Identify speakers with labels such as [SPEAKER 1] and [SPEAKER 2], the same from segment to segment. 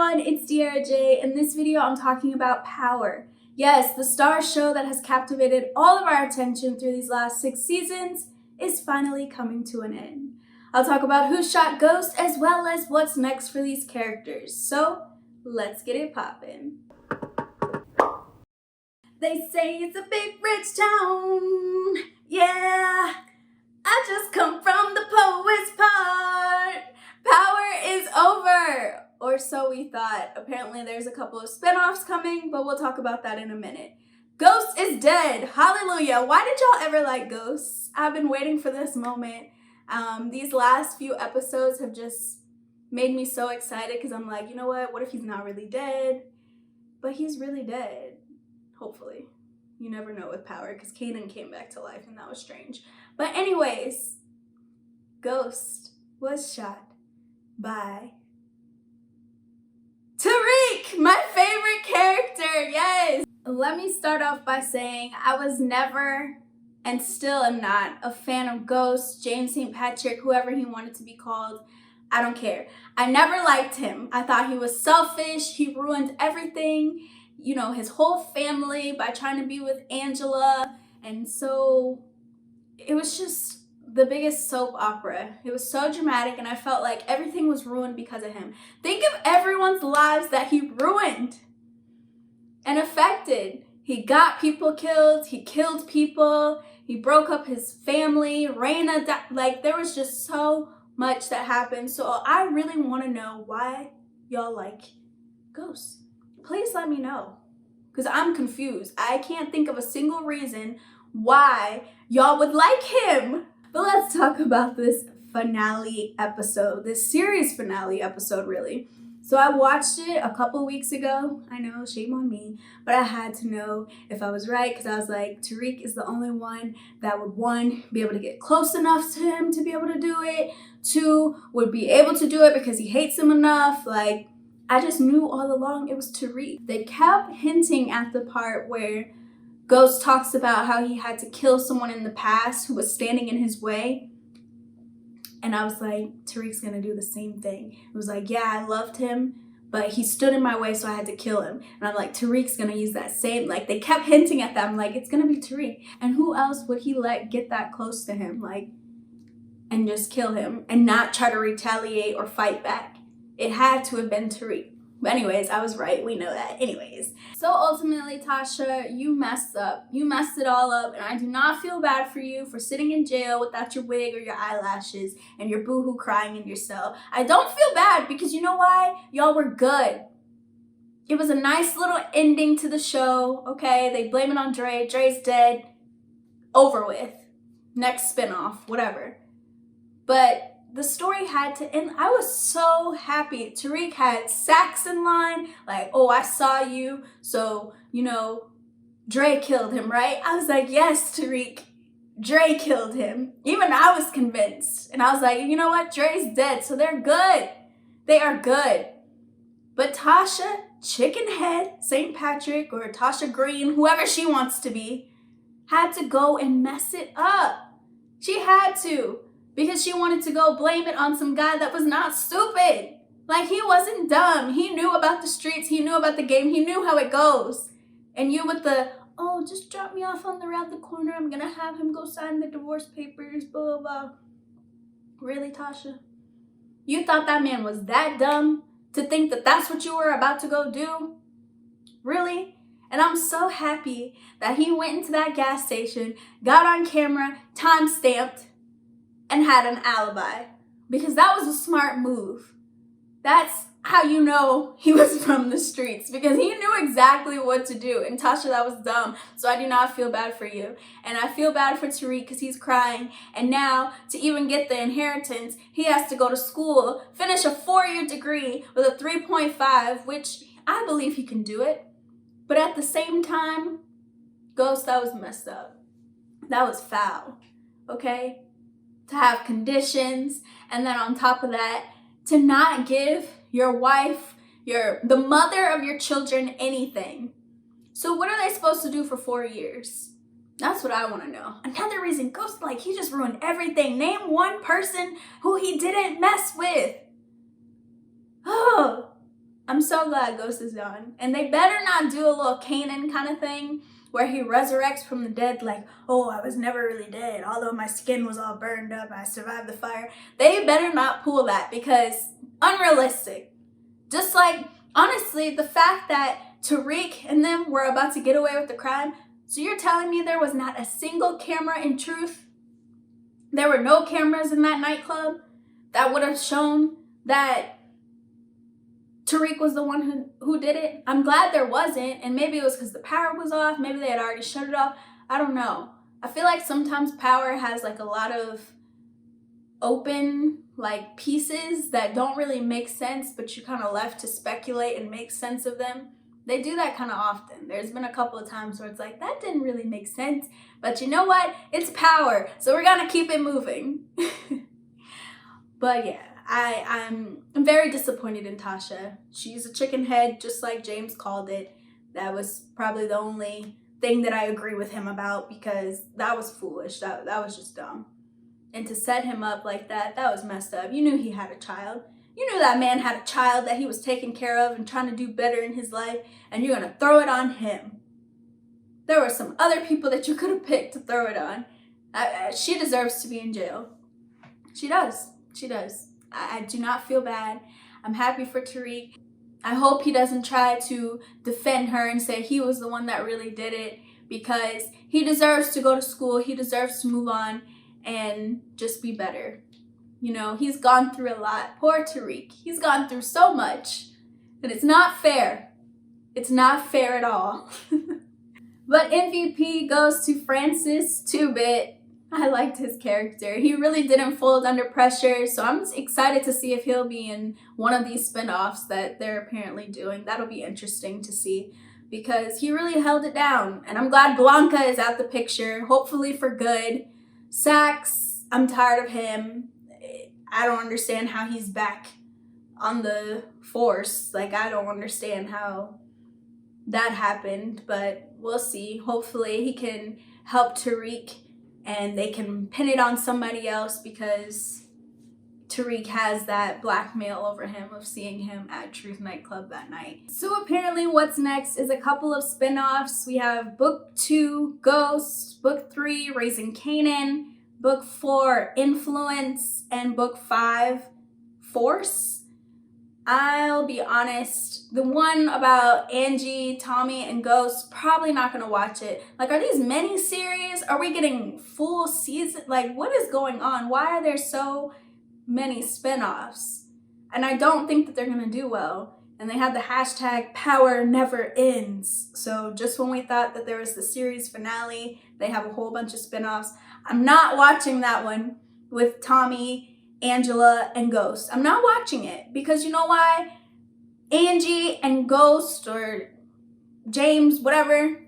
[SPEAKER 1] everyone, it's DRJ. In this video, I'm talking about Power. Yes, the STARZ show that has captivated all of our attention through these last 6 seasons is finally coming to an end. I'll talk about who shot Ghost as well as what's next for these characters. So, let's get it poppin'. They say it's a big rich town, yeah. I just come from the poet's part. Power is over, or so we thought. Apparently there's a couple of spinoffs coming, but we'll talk about that in a minute. Ghost is dead. Hallelujah. Why did y'all ever like Ghosts? I've been waiting for this moment. These last few episodes have just made me so excited because I'm like, you know what if he's not really dead? But he's really dead. Hopefully. You never know with Power because Kanan came back to life and that was strange. But anyways, Ghost was shot by Tariq, my favorite character, yes! Let me start off by saying I was never, and still am not, a fan of Ghost, James St. Patrick, whoever he wanted to be called. I don't care. I never liked him. I thought he was selfish. He ruined everything, you know, his whole family by trying to be with Angela. And so it was just the biggest soap opera. It was so dramatic and I felt like everything was ruined because of him. Think of everyone's lives that he ruined and affected. He got people killed, he killed people, he broke up his family, Raina died. Like, there was just so much that happened. So I really want to know why y'all like Ghost. Please let me know, because I'm confused. I can't think of a single reason why y'all would like him. But let's talk about this finale episode, this series finale episode, really. So I watched it a couple weeks ago. I know, shame on me, but I had to know if I was right because I was like, Tariq is the only one that would, 1, be able to get close enough to him to be able to do it, 2, would be able to do it because he hates him enough. Like, I just knew all along it was Tariq. They kept hinting at the part where Ghost talks about how he had to kill someone in the past who was standing in his way. And I was like, Tariq's gonna do the same thing. It was like, yeah, I loved him, but he stood in my way, so I had to kill him. And I'm like, Tariq's gonna use that same, like, they kept hinting at that. I'm like, it's gonna be Tariq. And who else would he let get that close to him, like, and just kill him and not try to retaliate or fight back? It had to have been Tariq. But anyways, I was right. We know that. Anyways. So ultimately, Tasha, you messed up. You messed it all up. And I do not feel bad for you for sitting in jail without your wig or your eyelashes and your boohoo crying in your cell. I don't feel bad because you know why? Y'all were good. It was a nice little ending to the show. Okay, they blame it on Dre. Dre's dead. Over with. Next spinoff. Whatever. But the story had to end. I was so happy. Tariq had sacks in line, like, oh, I saw you, so, you know, Dre killed him, right? I was like, yes, Tariq, Dre killed him. Even I was convinced. And I was like, you know what? Dre's dead, so they're good. They are good. But Tasha, Chickenhead, St. Patrick, or Tasha Green, whoever she wants to be, had to go and mess it up. She had to. Because she wanted to go blame it on some guy that was not stupid. Like, he wasn't dumb. He knew about the streets. He knew about the game. He knew how it goes. And you with the, oh, just drop me off on the around the corner. I'm going to have him go sign the divorce papers, blah, blah, blah. Really, Tasha? You thought that man was that dumb to think that that's what you were about to go do? Really? And I'm so happy that he went into that gas station, got on camera, time-stamped, and had an alibi, because that was a smart move. That's how you know he was from the streets, because he knew exactly what to do. And Tasha, that was dumb. So I do not feel bad for you. And I feel bad for Tariq because he's crying. And now to even get the inheritance, he has to go to school, finish a 4-year degree with a 3.5, which I believe he can do it. But at the same time, Ghost, that was messed up. That was foul, okay? To have conditions, and then on top of that, to not give your wife, the mother of your children, anything. So what are they supposed to do for 4 years? That's what I want to know. Another reason, Ghost, like, he just ruined everything. Name one person who he didn't mess with. Oh, I'm so glad Ghost is gone. And they better not do a little Kanan kind of thing where he resurrects from the dead like, oh, I was never really dead. Although my skin was all burned up, I survived the fire. They better not pull that because unrealistic. Just like, honestly, the fact that Tariq and them were about to get away with the crime. So you're telling me there was not a single camera in truth? There were no cameras in that nightclub that would have shown that Tariq was the one who did it? I'm glad there wasn't, and maybe it was because the power was off. Maybe they had already shut it off. I don't know. I feel like sometimes power has like a lot of open like pieces that don't really make sense, but you're kind of left to speculate and make sense of them. They do that kind of often. There's been a couple of times where it's like, that didn't really make sense, but you know what? It's power, so we're gonna keep it moving. But yeah, I'm very disappointed in Tasha. She's a chicken head, just like James called it. That was probably the only thing that I agree with him about, because that was foolish. That was just dumb. And to set him up like that was messed up. You knew he had a child. You knew that man had a child that he was taking care of and trying to do better in his life, and you're gonna throw it on him. There were some other people that you could have picked to throw it on. She deserves to be in jail. She does. She does. I do not feel bad. I'm happy for Tariq. I hope he doesn't try to defend her and say he was the one that really did it, because he deserves to go to school. He deserves to move on and just be better. You know, he's gone through a lot. Poor Tariq. He's gone through so much that it's not fair. It's not fair at all. But MVP goes to Francis 2-Bit. I liked his character. He really didn't fold under pressure, so I'm excited to see if he'll be in one of these spinoffs that they're apparently doing. That'll be interesting to see, because he really held it down. And I'm glad Blanca is out the picture, hopefully for good. Sax, I'm tired of him. I don't understand how he's back on the force. Like, I don't understand how that happened, but we'll see. Hopefully he can help Tariq and they can pin it on somebody else, because Tariq has that blackmail over him of seeing him at Truth Nightclub that night. So apparently what's next is a couple of spin-offs. We have Book 2, Ghost, Book 3, Raising Kanan, Book 4, Influence, and Book 5, Force. I'll be honest, the one about Angie, Tommy, and Ghost, probably not gonna watch it. Like, are these mini-series? Are we getting full season? Like, what is going on? Why are there so many spin-offs? And I don't think that they're gonna do well. And they have the hashtag Power Never Ends. So just when we thought that there was the series finale, they have a whole bunch of spin-offs. I'm not watching that one with Tommy, Angela, and Ghost. I'm not watching it, because you know why? Angie and Ghost, or James, whatever,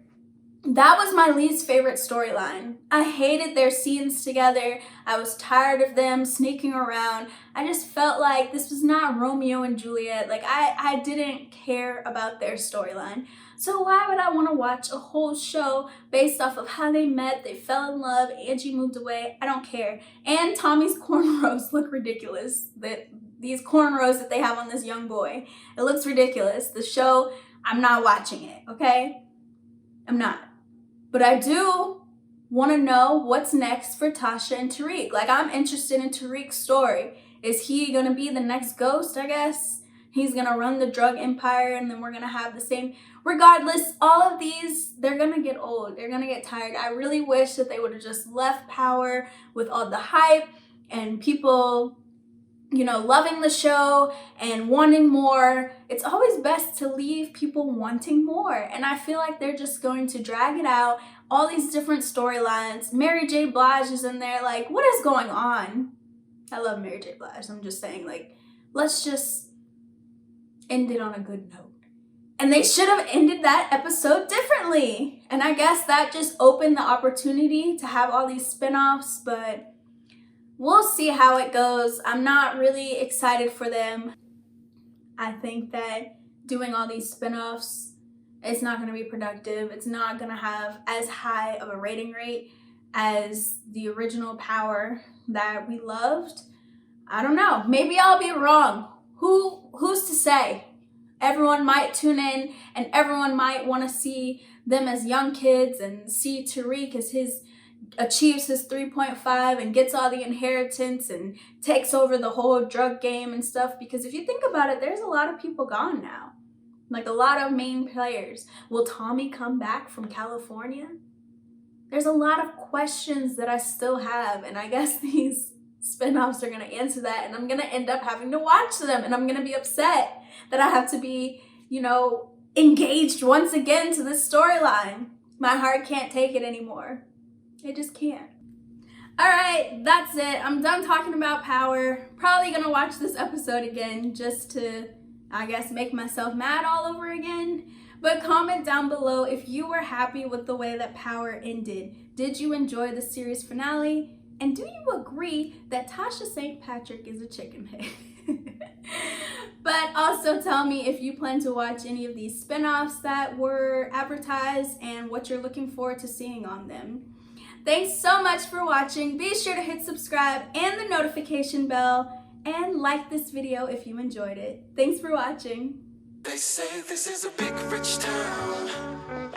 [SPEAKER 1] that was my least favorite storyline. I hated their scenes together. I was tired of them sneaking around. I just felt like this was not Romeo and Juliet. Like, I didn't care about their storyline. So why would I want to watch a whole show based off of how they met, they fell in love, Angie moved away? I don't care. And Tommy's cornrows look ridiculous. These cornrows that they have on this young boy, it looks ridiculous. The show, I'm not watching it, okay? I'm not. But I do want to know what's next for Tasha and Tariq. Like, I'm interested in Tariq's story. Is he going to be the next Ghost, I guess? He's going to run the drug empire, and then we're going to have the same. Regardless, all of these, they're going to get old. They're going to get tired. I really wish that they would have just left Power with all the hype and people, you know, loving the show and wanting more. It's always best to leave people wanting more. And I feel like they're just going to drag it out. All these different storylines. Mary J. Blige is in there. Like, what is going on? I love Mary J. Blige. I'm just saying, like, let's just end it on a good note. And they should have ended that episode differently. And I guess that just opened the opportunity to have all these spin-offs, but we'll see how it goes. I'm not really excited for them. I think that doing all these spin-offs, it's not going to be productive. It's not going to have as high of a rating rate as the original Power that we loved. I don't know. Maybe I'll be wrong. Who's to say? everyone might tune in and everyone might want to see them as young kids and see Tariq as achieves his 3.5 and gets all the inheritance and takes over the whole drug game and stuff. Because if you think about it, there's a lot of people gone now. Like a lot of main players. Will Tommy come back from California? There's a lot of questions that I still have, and I guess these spinoffs are gonna answer that, and I'm gonna end up having to watch them, and I'm gonna be upset that I have to be, engaged once again to this storyline. My heart can't take it anymore. It just can't. Alright, that's it. I'm done talking about Power. Probably gonna watch this episode again just to, I guess, make myself mad all over again. But comment down below if you were happy with the way that Power ended. Did you enjoy the series finale? And do you agree that Tasha St. Patrick is a chicken head? But also tell me if you plan to watch any of these spinoffs that were advertised and what you're looking forward to seeing on them. Thanks so much for watching. Be sure to hit subscribe and the notification bell and like this video if you enjoyed it. Thanks for watching.
[SPEAKER 2] They say this is a big rich town.